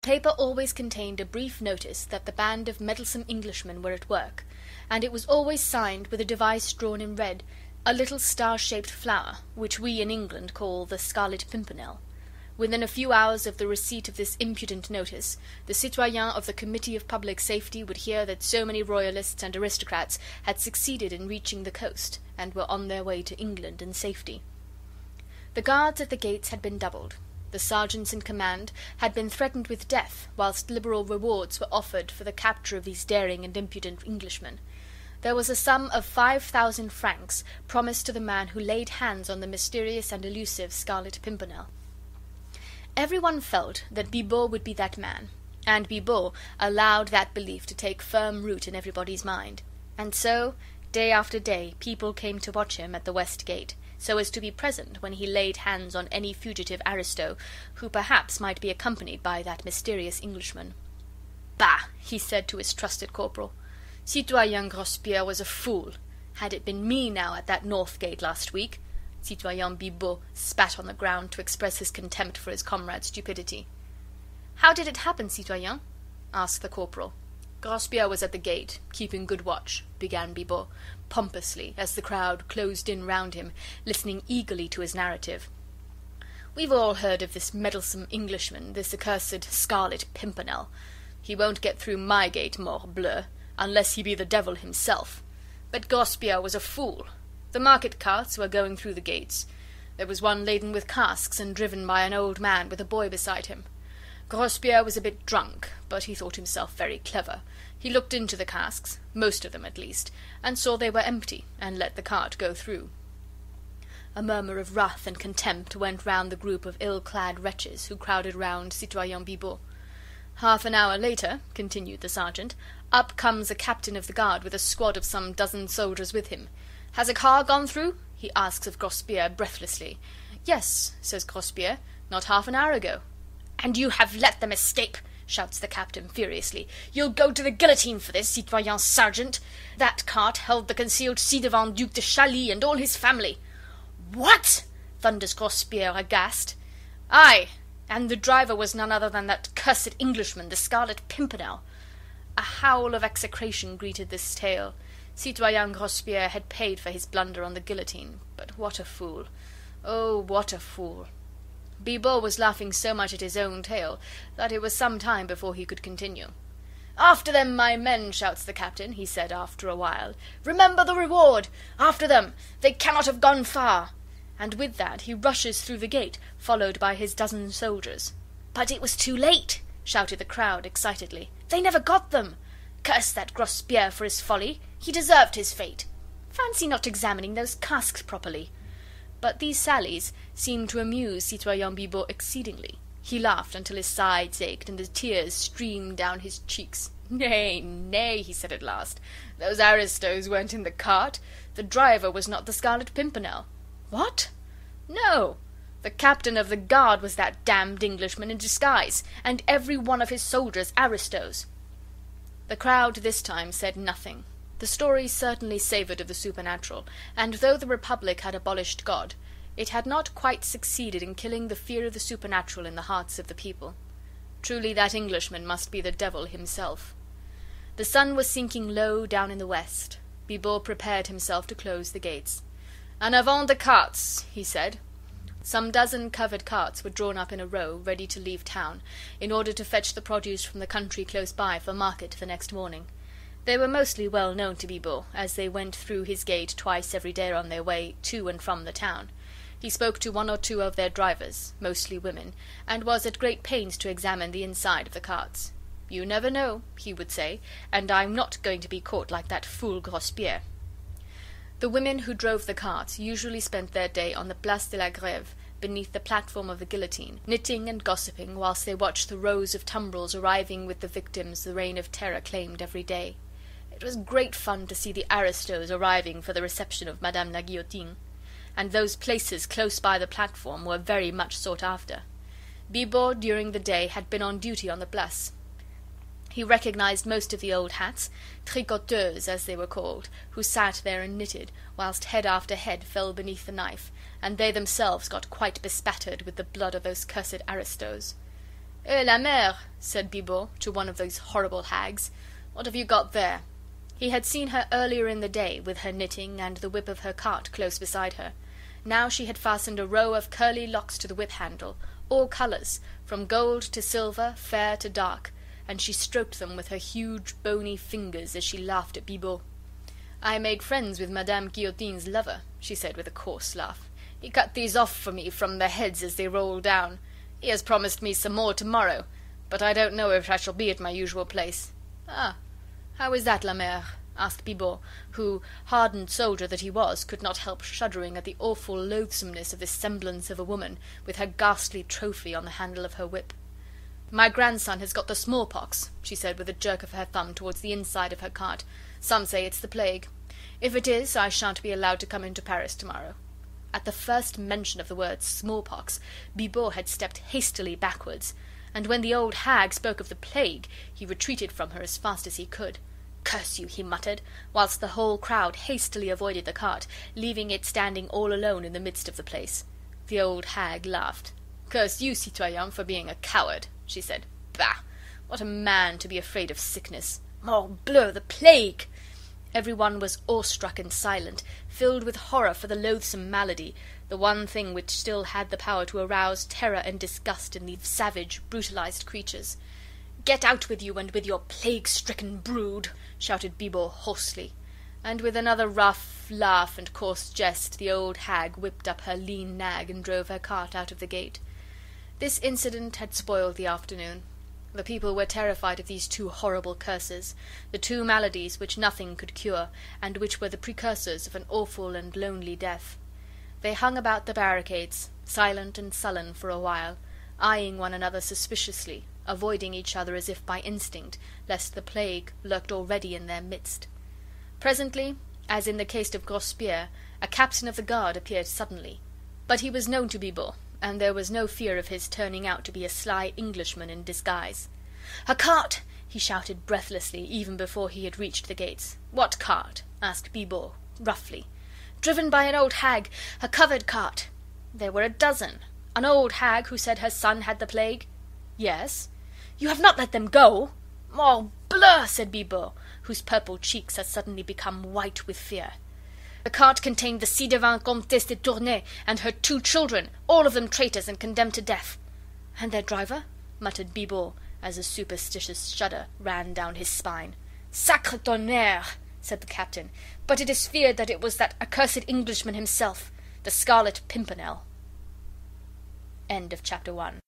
The paper always contained a brief notice that the band of meddlesome Englishmen were at work, and it was always signed with a device drawn in red, a little star-shaped flower, which we in England call the Scarlet Pimpernel. Within a few hours of the receipt of this impudent notice, the citoyens of the Committee of Public Safety would hear that so many royalists and aristocrats had succeeded in reaching the coast, and were on their way to England in safety. The guards at the gates had been doubled. The sergeants in command had been threatened with death, whilst liberal rewards were offered for the capture of these daring and impudent Englishmen. There was a sum of 5,000 francs promised to the man who laid hands on the mysterious and elusive Scarlet Pimpernel. Everyone felt that Bibot would be that man, and Bibot allowed that belief to take firm root in everybody's mind. And so, day after day, people came to watch him at the west gate, so as to be present when he laid hands on any fugitive aristo who perhaps might be accompanied by that mysterious Englishman. "Bah!" he said to his trusted corporal. "Citoyen Grospierre was a fool. Had it been me now at that north gate last week..." Citoyen Bibot spat on the ground to express his contempt for his comrade's stupidity. "How did it happen, citoyen?" asked the corporal. "Grospierre was at the gate, keeping good watch," began Bibot, pompously, as the crowd closed in round him, listening eagerly to his narrative. "We've all heard of this meddlesome Englishman, this accursed Scarlet Pimpernel. He won't get through my gate, morbleu, unless he be the devil himself. But Grospierre was a fool. The market carts were going through the gates. There was one laden with casks and driven by an old man with a boy beside him. Grospierre was a bit drunk, but he thought himself very clever. He looked into the casks, most of them at least, and saw they were empty, and let the cart go through." A murmur of wrath and contempt went round the group of ill-clad wretches who crowded round Citoyen Bibot. "Half an hour later," continued the sergeant, "up comes a captain of the guard with a squad of some dozen soldiers with him. 'Has a car gone through?' he asks of Grospierre breathlessly. 'Yes,' says Grospierre, 'not half an hour ago.' 'And you have let them escape!' shouts the captain furiously. 'You'll go to the guillotine for this, citoyen sergeant! That cart held the concealed ci-devant Duc de Chaly and all his family.' 'What?' thunders Grospierre, aghast. 'Aye, and the driver was none other than that cursed Englishman, the Scarlet Pimpernel.' A howl of execration greeted this tale. Citoyen Grospierre had paid for his blunder on the guillotine, but what a fool! Oh, what a fool! Bibot was laughing so much at his own tale that it was some time before he could continue. 'After them, my men!' shouts the captain, he said after a while. 'Remember the reward! After them! They cannot have gone far!' And with that he rushes through the gate, followed by his dozen soldiers. 'But it was too late!' shouted the crowd excitedly. 'They never got them! Curse that Grospierre for his folly! He deserved his fate! Fancy not examining those casks properly!' But these sallies seemed to amuse Citoyen Bibot exceedingly. He laughed until his sides ached and the tears streamed down his cheeks. 'Nay, nay,' he said at last, 'those aristos weren't in the cart. The driver was not the Scarlet Pimpernel.' 'What?' 'No, the captain of the guard was that damned Englishman in disguise, and every one of his soldiers aristos.' The crowd this time said nothing. The story certainly savoured of the supernatural, and though the Republic had abolished God, it had not quite succeeded in killing the fear of the supernatural in the hearts of the people. Truly that Englishman must be the devil himself. The sun was sinking low down in the west. Bibot prepared himself to close the gates. 'En avant the carts!' he said. Some dozen covered carts were drawn up in a row, ready to leave town, in order to fetch the produce from the country close by for market the next morning. They were mostly well known to Bibot, as they went through his gate twice every day on their way to and from the town. He spoke to one or two of their drivers, mostly women, and was at great pains to examine the inside of the carts. 'You never know,' he would say, 'and I'm not going to be caught like that fool Grospierre.' The women who drove the carts usually spent their day on the Place de la Grève, beneath the platform of the guillotine, knitting and gossiping whilst they watched the rows of tumbrils arriving with the victims the Reign of Terror claimed every day. It was great fun to see the aristos arriving for the reception of Madame la Guillotine, and those places close by the platform were very much sought after. Bibot during the day had been on duty on the Place. He recognized most of the old hats, tricoteuses as they were called, who sat there and knitted, whilst head after head fell beneath the knife, and they themselves got quite bespattered with the blood of those cursed aristos. "Eh, la mère," said Bibot to one of those horrible hags, "what have you got there?" He had seen her earlier in the day, with her knitting and the whip of her cart close beside her. Now she had fastened a row of curly locks to the whip handle, all colours, from gold to silver, fair to dark, and she stroked them with her huge bony fingers as she laughed at Bibot. "I made friends with Madame Guillotine's lover," she said with a coarse laugh. "He cut these off for me from their heads as they rolled down. He has promised me some more to-morrow, but I don't know if I shall be at my usual place." "Ah, how is that, la mère?" asked Bibot, who, hardened soldier that he was, could not help shuddering at the awful loathsomeness of this semblance of a woman, with her ghastly trophy on the handle of her whip. "My grandson has got the smallpox," she said with a jerk of her thumb towards the inside of her cart. "Some say it's the plague. If it is, I shan't be allowed to come into Paris tomorrow." At the first mention of the word smallpox, Bibot had stepped hastily backwards, and when the old hag spoke of the plague, he retreated from her as fast as he could. "Curse you," he muttered, whilst the whole crowd hastily avoided the cart, leaving it standing all alone in the midst of the place. The old hag laughed. "Curse you, citoyen, for being a coward," she said. "Bah! What a man to be afraid of sickness! Morbleu, the plague!" Everyone was awestruck and silent, filled with horror for the loathsome malady, the one thing which still had the power to arouse terror and disgust in these savage, brutalized creatures. "Get out with you and with your plague-stricken brood!" shouted Bibot hoarsely. And with another rough laugh and coarse jest, the old hag whipped up her lean nag and drove her cart out of the gate. This incident had spoiled the afternoon. The people were terrified of these two horrible curses, the two maladies which nothing could cure, and which were the precursors of an awful and lonely death. They hung about the barricades, silent and sullen for a while, eyeing one another suspiciously, avoiding each other as if by instinct, lest the plague lurked already in their midst. Presently, as in the case of Grospierre, a captain of the guard appeared suddenly. But he was known to Bibot, and there was no fear of his turning out to be a sly Englishman in disguise. "A cart!" he shouted breathlessly, even before he had reached the gates. "What cart?" asked Bibot roughly. "Driven by an old hag, a covered cart." "There were a dozen. An old hag who said her son had the plague?" "Yes." "You have not let them go?" "Morbleu!" said Bibot, whose purple cheeks had suddenly become white with fear. "The cart contained the ci devant Comtesse de Tournay and her 2 children, all of them traitors and condemned to death." "And their driver?" muttered Bibot, as a superstitious shudder ran down his spine. "Sacre tonnerre!" said the captain, "but it is feared that it was that accursed Englishman himself, the Scarlet Pimpernel." End of chapter 1.